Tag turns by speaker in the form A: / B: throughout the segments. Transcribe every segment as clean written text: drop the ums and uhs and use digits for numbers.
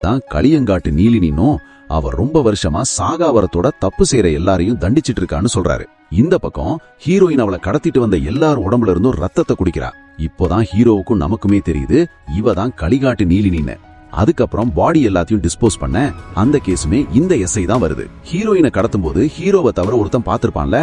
A: தான் களியங்காட்டு நீலினின்னும் அவ ரொம்ப வருஷமா சாகாவரத்தோட தப்பு செய்யற எல்லாரையும் தண்டிச்சிட்டு இருக்கான்னு சொல்றாரு. இந்த பக்கம் ஹீரோயின் அவளை கடத்திட்டு வந்த எல்லார் உடம்புல இருந்தும் ரத்தத்தை குடிக்கிறா. இப்போதான் ஹீரோவுக்கும் நமக்குமே தெரியுது இவ தான் களிகாட்டு நீலினின்னு. அதுக்கப்புறம் பாடி எல்லாத்தையும் டிஸ்போஸ் பண்ண அந்த கேஸுமே இந்த எஸ்ஐ தான் வருது. ஹீரோயினை கடத்தும் போது ஹீரோவை தவிர ஒருத்தன் பாத்திருப்பான்ல,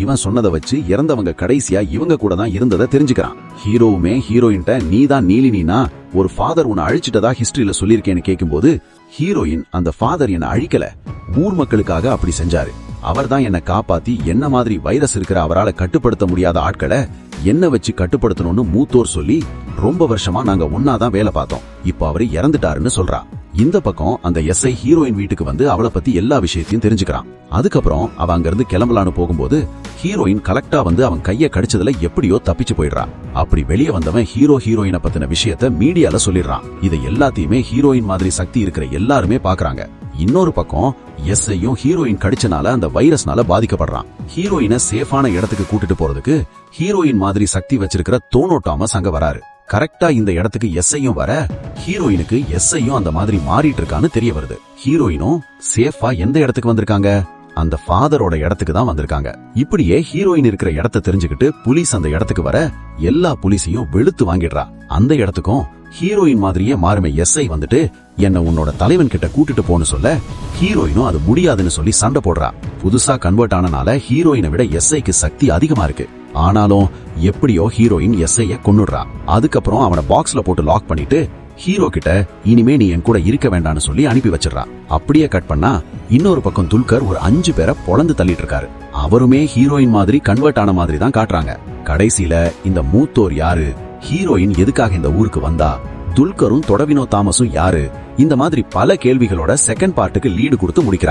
A: இவன் சொன்னதை வச்சு இறந்தவங்க கடைசியா இவங்க கூட தான் இருந்ததை தெரிஞ்சுக்கிறான். ஹீரோவுமே ஹீரோயின்ட்ட நீ தான் நீலினா, ஒரு ஃபாதர் உன்னை அழிச்சிட்டதா ஹிஸ்டரியில சொல்லியிருக்கேன்னு கேட்கும்போது ஹீரோயின் அந்த ஃபாதர் என்ன அழிக்கல, ஊர் மக்களுக்காக அப்படி செஞ்சாரு, அவர் தான் என்ன காப்பாத்தி என்ன மாதிரி வைரஸ் இருக்கிற அவரால் கட்டுப்படுத்த முடியாத ஆட்களை என்ன வச்சு கட்டுப்படுத்தணும்னு மூத்தோர் சொல்லி ரொம்ப வருஷமா நாங்க ஒன்னாதான் வேலை பார்த்தோம், இப்ப அவரு இறந்துட்டாருன்னு சொல்றா. இந்த பக்கம் அந்த எஸ்ஐ ஹீரோயின் வீட்டுக்கு வந்து அவளை பத்தி எல்லா விஷயத்தையும் தெரிஞ்சுக்கிறான். அதுக்கப்புறம் அவ அங்கிருந்து கிளம்பலான்னு போகும்போது ஹீரோயின் கலெக்டா வந்து அவன் கைய கடிச்சதுல எப்படியோ தப்பிச்சு போயிடுறா. அப்படி வெளியே வந்தவன் ஹீரோயினை பத்தின விஷயத்த மீடியால சொல்லிடுறான். இதை எல்லாத்தையுமே ஹீரோயின் மாதிரி சக்தி இருக்கிற எல்லாருமே பாக்குறாங்க. இன்னொரு பக்கம் எஸ்ஐயும் ஹீரோயின் கடிச்சனால அந்த வைரஸ்னால பாதிக்கப்படுறான். ஹீரோயினை சேஃபான இடத்துக்கு கூட்டிட்டு போறதுக்கு ஹீரோயின் மாதிரி சக்தி வச்சிருக்கிற டோனோ தாமஸ் அங்க வராரு. கரெக்டா இந்த இடத்துக்கு எஸ்ஐயும் வர ஹீரோயினுக்கு எஸ்ஐயும் அந்த மாதிரி மாறிட்டு இருக்கான்னு தெரிய வருது. ஹீரோயினும் சேஃபா எந்த இடத்துக்கு வந்திருக்காங்க, அந்த ஃபாதரோட இடத்துக்கு தான் வந்திருக்காங்க. இப்படியே ஹீரோயின் இருக்கிற இடத்தை தெரிஞ்சுக்கிட்டு புலிஸ் அந்த இடத்துக்கு வர எல்லா புலிஸையும் வெளுத்து வாங்கிடுறா. அந்த இடத்துக்கும் ஹீரோயின் மாதிரியே மாறுமே எஸ்ஐ வந்துட்டு என்ன உன்னோட தலைவன் கிட்ட கூட்டிட்டு போன்னு சொல்ல ஹீரோயினும் அது முடியாதுன்னு சொல்லி சண்டை போடுறா. புதுசா கன்வெர்ட் ஆனனால ஹீரோயினை விட எஸ்ஐக்கு சக்தி அதிகமா இருக்கு. ஆனாலும் எப்படியோ ஹீரோயின் எஸ்ஐய கொன்னுடுறா. அதுக்கப்புறம் அவனை பாக்ஸ்ல போட்டு லாக் பண்ணிட்டு ஹீரோ கிட்ட இனிமே நீ என் கூட இருக்க வேண்டாம்னு சொல்லி அனுப்பி வச்சிடறா. அப்படியே கட் பண்ணா இன்னொரு பக்கம் துல்கர் ஒரு 5 பேரை பொளந்து தள்ளிட்டு இருக்காரு. அவருமே ஹீரோயின் மாதிரி கன்வெர்ட் ஆன மாதிரி தான் காட்டுறாங்க. கடைசியில இந்த மூத்தோர் யாரு, ஹீரோயின் எதுக்காக இந்த ஊருக்கு வந்தா, துல்கரும் டோனோ தாமஸும் யாரு, இந்த மாதிரி பல கேள்விகளோட செகண்ட் பார்ட்டுக்கு லீடு கொடுத்து முடிக்கிறார்.